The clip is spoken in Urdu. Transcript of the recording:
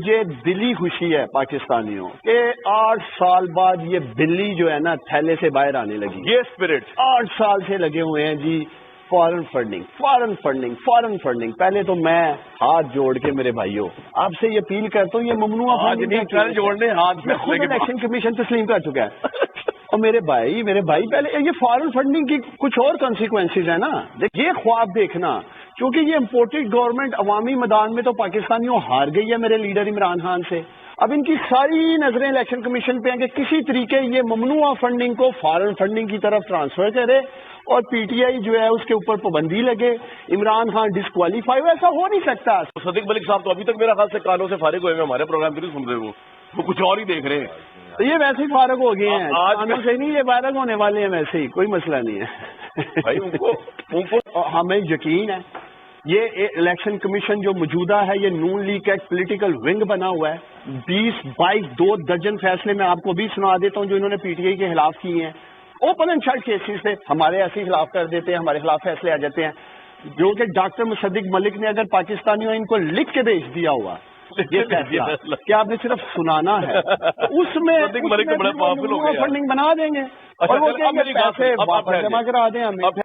مجھے دلی خوشی ہے پاکستانیوں کہ 8 سال بعد یہ بلی جو ہے نا تھیلے سے باہر آنے لگی. یہ اسپرٹ 8 سال سے لگے ہوئے ہیں جی فارن فنڈنگ. پہلے تو میں ہاتھ جوڑ کے میرے بھائیوں آپ سے یہ اپیل کرتا ہوں، یہ ممنوع جوڑنے ہاتھ میں خود الیکشن کمیشن تسلیم کر چکا ہے. اور میرے بھائی پہلے یہ فارن فنڈنگ کی کچھ اور کانسیکوینسز ہیں نا. یہ خواب دیکھنا کیونکہ یہ امپورٹڈ گورنمنٹ عوامی میدان میں تو پاکستانیوں ہار گئی ہے میرے لیڈر عمران خان سے. اب ان کی ساری نظریں الیکشن کمیشن پہ ہیں کہ کسی طریقے یہ ممنوع فنڈنگ کو فارن فنڈنگ کی طرف ٹرانسفر کرے اور پی ٹی آئی جو ہے اس کے اوپر پابندی لگے، عمران خان ڈسکوالیفائی. ایسا ہو نہیں سکتا. صدیق ملک صاحب تو ابھی تک میرا خیال سے کانوں سے فارغ ہوئے ہیں، ہمارے پروگرام بھی نہیں سن رہے، وہ کچھ اور ہی دیکھ رہے ہیں. یہ ویسے ہی فارغ ہو گئے ہیں، کانوں سے نہیں، یہ فارغ ہونے والے ہیں ویسے ہی، کوئی مسئلہ نہیں ہے. بھائی ان کو ہمیں یقین ہے یہ الیکشن کمیشن جو موجودہ ہے یہ نون لیگ کا ایک پولیٹیکل ونگ بنا ہوا ہے. 20-22 درجن فیصلے میں آپ کو بھی سنا دیتا ہوں جو انہوں نے پی ٹی آئی کے خلاف کیے ہیں. اوپن اینڈ شٹ کیسز سے ہمارے ایسے خلاف کر دیتے ہیں، ہمارے خلاف فیصلے آ جاتے ہیں. جو کہ ڈاکٹر مصدق ملک نے اگر پاکستانیوں ان کو لکھ کے بھیج دیا ہوا یہ فیصلہ کہ آپ نے صرف سنانا ہے، اس میں فنڈنگ بنا دیں گے اور وہ پیسے واپس جمع کرا دیں ہمیں.